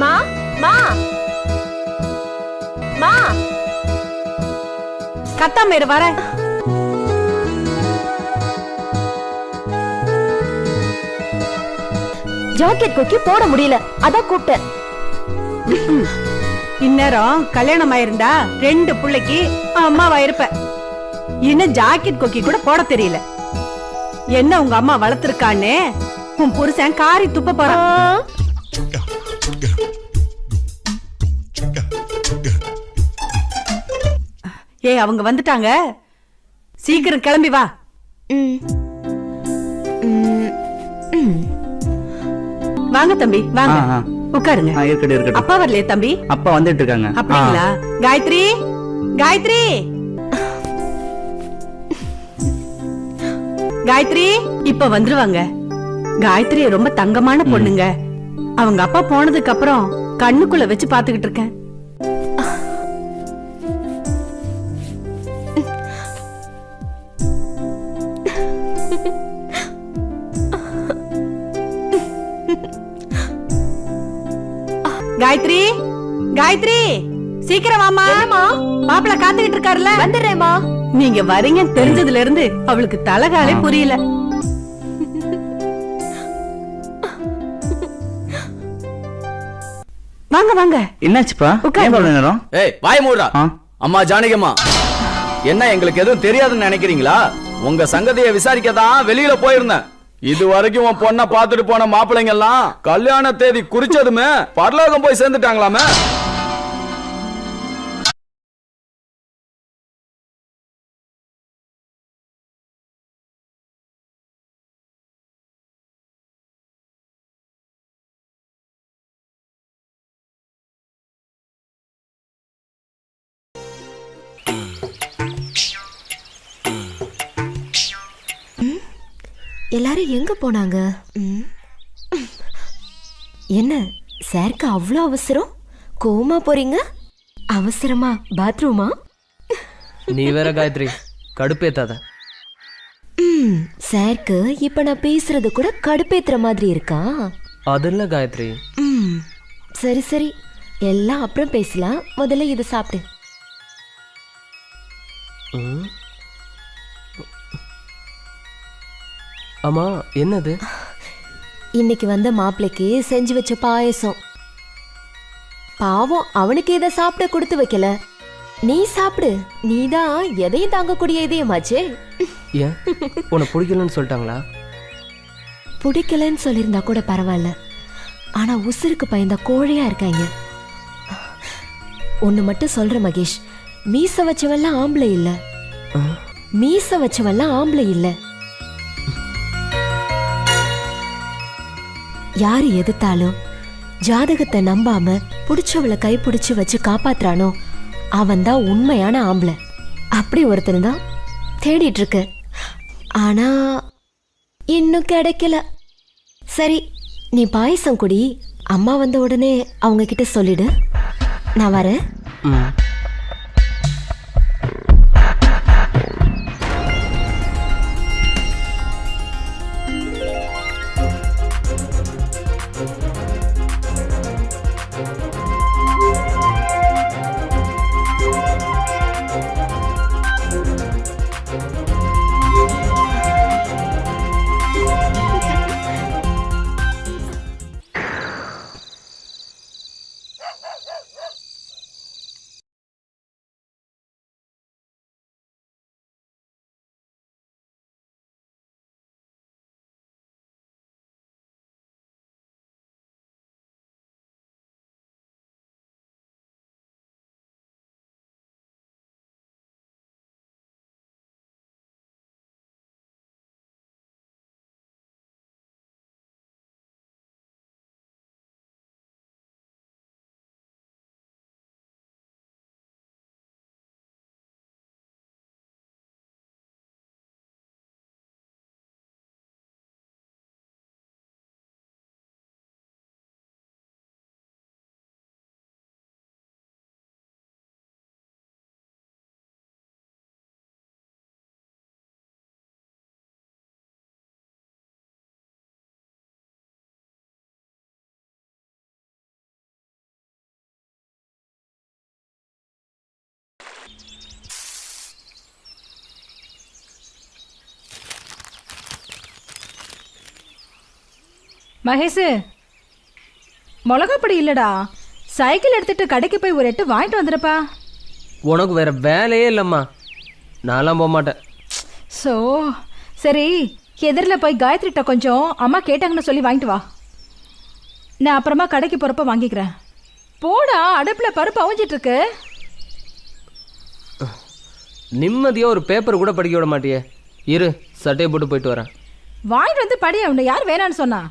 மா மா மா கத்தாம இரு, வரேன். ஜாக்கெட் கொக்கி போட முடியல, அதான் கூப்பிட்டேன். இந்நேரம் கல்யாணம் ஆயிருந்தா 2 பிள்ளைக்கு அம்மாவா இருப்ப. இன்னும் ஜாக்கெட் கொக்கி கூட போட தெரியல. என்ன உங்க அம்மா வளர்த்திருக்கான்னு உன் புருஷன் காரி துப்ப போறான். ஏய், அவங்க வந்துட்டாங்க, சீக்கிரம் கிளம்பி வா. வாங்க தம்பி, வாங்க உட்காருங்க. இருக்கட்டும். அப்பா வரலையே தம்பி? அப்பா வந்துட்டு இருக்காங்க. அப்படிங்களா? காயத்ரி, காயத்ரி, காயத்ரி இப்ப வந்துருவாங்க. காயத்ரி ரொம்ப தங்கமான பொண்ணுங்க. அவங்க அப்பா போனதுக்கு அப்புறம் கண்ணுக்குள்ள வச்சு பாத்துக்கிட்டு இருக்கேன். காயத்ரி, காயத்ரி சீக்கிரம் வாமா. மாப்பிள்ள காத்துக்கிட்டு இருக்காருல்ல. வந்துடுறேம்மா. நீங்க வரீங்க தெரிஞ்சதுல இருந்து அவளுக்கு தலகாலே புரியல. வாங்க வாங்க. என்னாச்சுப்பா? நேரம் ஏய் வாய் மூடுடா. அம்மா ஜானகியம்மா, என்ன எங்களுக்கு எதுவும் தெரியாதுன்னு நினைக்கிறீங்களா? உங்க சங்கதியை விசாரிக்கதான் வெளியில போயிருந்தேன். இது வரைக்கும் உன் பொண்ணை பார்த்துட்டு போன மாப்பிள்ளைங்க எல்லாம் கல்யாண தேதி குறிச்சதுமே பரலோகம் போய் சேர்ந்துட்டாங்களாமே. எல்லாரும் எங்க போனாங்க? என்ன சாருக்கு அவ்வளோ அவசரம்? கோமா போறீங்க? அவசரமா பாத்ரூமா? நீ வேற காயத்ரி, கடுப்பேத்தாத. சாருக்கு இப்ப நான் பேசுறது கூட கடுப்பேத்துற மாதிரி இருக்கா? அது இல்ல காயத்ரி. சரி சரி, எல்லாம் அப்புறம் பேசலாம். முதல்ல இதை சாப்பிடு. அம்மா, என்னது? இன்னைக்கு வந்த மாப்பிள்ளைக்கு செஞ்சு வச்ச பாயசம். பாவம், அவனுக்கு இதை சாப்பிட கொடுத்து வைக்கல. நீ சாப்பிடு. நீதான் எதையும் தாங்கக்கூடிய இதயமாச்சே. ஏன், உனக்கு பிடிக்கலன்னு சொல்லிட்டாங்களா? பிடிக்கலன்னு சொல்லியிருந்தா கூட பரவாயில்ல, ஆனா உசுருக்கு பயந்த கோழையா இருக்காங்க. ஒண்ணு மட்டும் சொல்ற மகேஷ், மீச வச்சவெல்லாம் ஆம்பளை இல்ல. மீச வச்சவெல்லாம் ஆம்பளை இல்ல. யாரு எதிர்த்தாலும் ஜாதகத்தை நம்பாம புடிச்சவளை கை பிடிச்சு வச்சு காப்பாத்துறானோ அவன் தான் உண்மையான ஆம்பளை. அப்படி ஒருத்தன் தான் தேடிட்டு இருக்க, ஆனா இன்னும் கிடைக்கல. சரி, நீ பாயசம் குடி. அம்மா வந்த உடனே அவங்க கிட்ட சொல்லிடு. நான் வரேன். மகேஷு, மிளகாப்பொடி இல்லடா, சைக்கிள் எடுத்துட்டு கடைக்கு போய் ஒரு 8 வாங்கிட்டு வந்துடுப்பா. உனக்கு வேற வேலையே இல்லைம்மா, நான்லாம் போக மாட்டேன். ஸோ சரி, எதிரில் போய் காயத்ரிட்ட கொஞ்சம் அம்மா கேட்டாங்கன்னு சொல்லி வாங்கிட்டு வா. நான் அப்புறமா கடைக்கு போகிறப்ப வாங்கிக்கிறேன். போடா, அடுப்பில் பருப்பு அவிஞ்சிட்டு இருக்கு. நிம்மதியாக ஒரு பேப்பர் கூட படிக்க விட மாட்டியே. இரு, சட்டையை போட்டு போயிட்டு வரேன். வாங்கிட்டு வந்து படி. அவனை யார் வேணான்னு சொன்னா?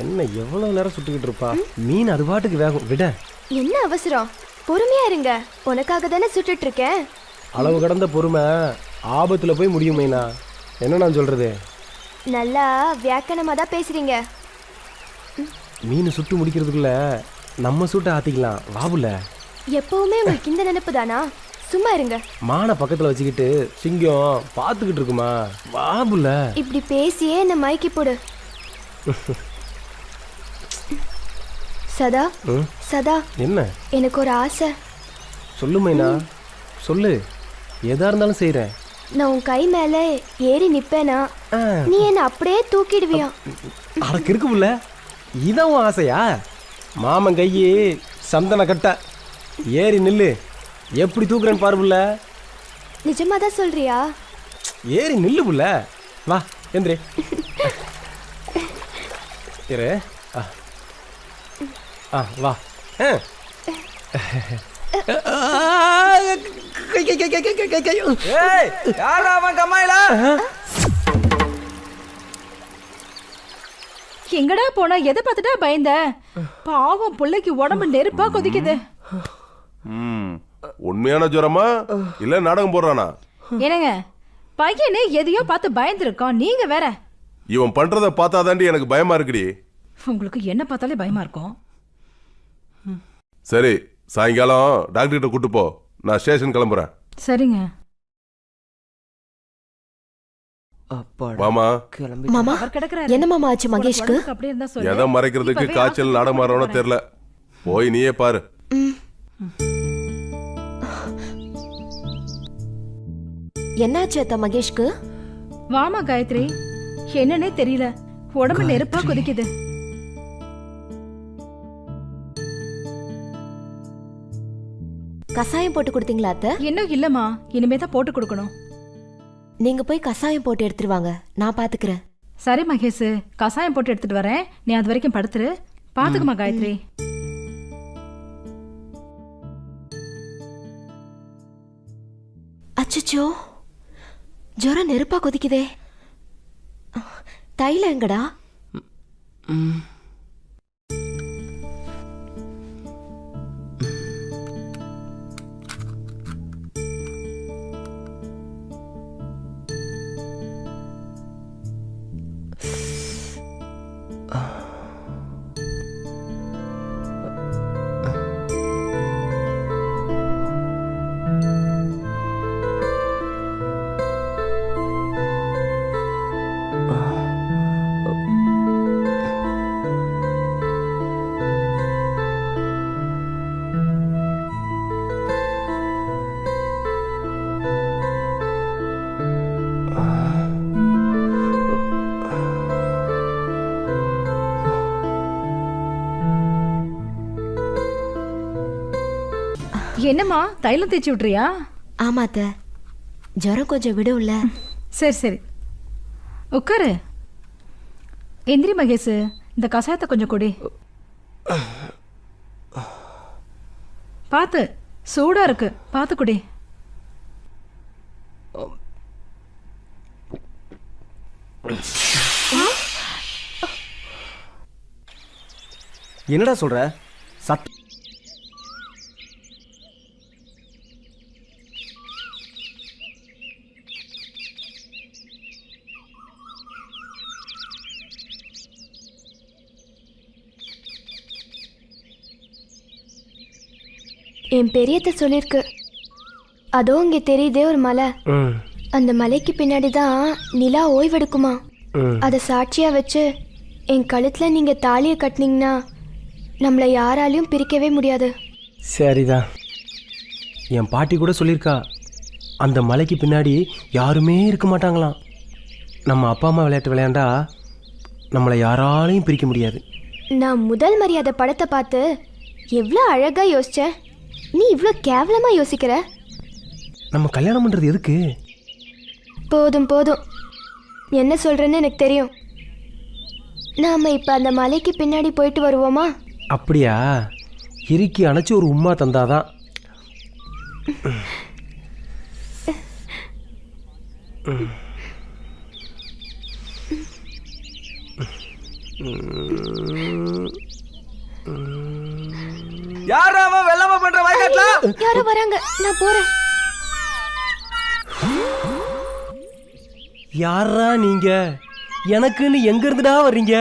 என்ன எவ்வளவு நேரம் சுட்டுக்கிட்டு இருப்பா? மீன் அது பாட்டுக்கு வேகும், விட. என்ன அவசரம்? பொறுமையா இருங்க, உனக்காக தானே சுட்டுட்டு இருக்கேன். அளவு கடந்த பொறுமை ஆபத்துல போய் முடியும் மைனா. என்ன நான் சொல்றது? நல்லா வியாக்கணமா தான் பேசுறீங்க. மீன் சுட்டு முடிக்கிறதுக்குள்ள நம்ம சுட்ட ஆத்திக்கலாம், வாபுல. எப்பவுமே உங்களுக்கு இந்த நினைப்பு தானா? சும்மா இருங்க. மானை பக்கத்துல வச்சுக்கிட்டு சிங்கம் பாத்துக்கிட்டு இருக்குமா, வாபுல. இப்படி பேசியே என்ன மயக்கி போடு. சதா, சதா, என்ன? எனக்கு ஒரு ஆசை. சொல்லு மைனா, சொல்லு. எதா இருந்தாலும் செய்யறேன். நான் உன் கை மேல ஏறி நிப்பேனா, நீ என்ன அப்படியே தூக்கிடுவியா? அடக்கு இருக்கு புள்ள, இதான் உன் ஆசையா? மாமன் கையி சந்தன கட்ட, ஏறி நில்லு, எப்படி தூக்குறேன்னு பாரு புள்ள. நிஜமா தான் சொல்றியா? ஏறி நில்லு புள்ள, வா எந்திரி. இரு, வா. எங்கடா போனா? எதை பார்த்துட்டா பயந்த? பாவம், பிள்ளைக்கு உடம்பு நெருப்பா கொதிக்குது. உண்மையான ஜுரமா இல்ல நாடகம் போடுறானா? என்னங்க, பையனே எதையோ பார்த்து பயந்துருக்கான், நீங்க வேற. இவன் பண்றத பார்த்தாதாண்டி எனக்கு பயமா இருக்குடி. உங்களுக்கு என்ன பார்த்தாலே பயமா இருக்கும். சரி, சாயங்காலம் டாக்டர் கிட்ட கூட்டு போ, நான் ஸ்டேஷன் கிளம்புறேன். சரிங்க. வாமா. மாமா, அவர் கிடக்குறாரு. என்ன மாமா ஆச்சு மகேஷ்க்கு? அப்படியே இருந்தா சொல்லு. எதை மறைக்கிறதுக்கு இப்பவே காய்ச்சல் நாடகம் மாறவனோ தெரியல. போய் நீயே பாரு. என்னாச்சு அத்தா மகேஷ்க்கு? வாமா காயத்ரி, என்னன்னே தெரியல, உடம்பு நெருப்பா கொதிக்குது. கசாயம் போட்டு கொடுத்தீங்களா அத்தை? இன்னும் இல்லம்மா, இனிமே தான் போட்டு கொடுக்கணும். நீங்க போய் கசாயம் போட்டு எடுத்துருவாங்க, நான் பாத்துக்கிறேன். சரி மகேஷ், கசாயம் போட்டு எடுத்துட்டு வரேன், நீ அது வரைக்கும் படுத்துரு. பாத்துக்குமா காயத்ரி. அச்சச்சோ, ஜுரம் நெருப்பா கொதிக்குதே. தைலம் எங்கடா? என்னம்மா தைலம் தேய்ச்சி விட்றியா? ஆமாத்த, ஜுரம் கொஞ்சம் விடும்ல. சரி சரி உட்காரு. எந்திரி மகேஷ், இந்த கசாயத்தை கொஞ்சம் கொடி. பார்த்து, சூடா இருக்கு, பார்த்து குடி. என்னடா சொல்ற? சத் என் பெரியத்த சொல்லிருக்கு. அதோ இங்கே தெரியுதே ஒரு மலை. அந்த மலைக்கு பின்னாடி தான் நிலா ஓய்வெடுக்குமா. அதை சாட்சியா வச்சு என் கழுத்துல நீங்க தாலியை கட்டினீங்கன்னா நம்மளை யாராலையும் பிரிக்கவே முடியாது. சரிதான். என் பாட்டி கூட சொல்லியிருக்கா, அந்த மலைக்கு பின்னாடி யாருமே இருக்க மாட்டாங்களாம். நம்ம அப்பா அம்மா விளையாட்டு விளையாண்டா நம்மளை யாராலையும் பிரிக்க முடியாது. நான் முதல் மரியாதை படத்தை பார்த்து எவ்வளோ அழகா யோசிச்சேன். நீ இவ்வளோ கேவலமா யோசிக்கிற. நம்ம கல்யாணம் பண்ணுறது எதுக்கு? போதும் போதும், என்ன சொல்றேன்னு எனக்கு தெரியும். நாம இப்ப அந்த மலைக்கு பின்னாடி போயிட்டு வருவோமா? அப்படியா? இறுக்கி அணைச்சி ஒரு உம்மா தந்தாதான். யாரா அவன் வெள்ளாம பண்ற வயக்காட்டுல? யாரோ வராங்க, நான் போறேன். யாரா நீங்க? எனக்குன்னு எங்க இருந்துடா வர்றீங்க?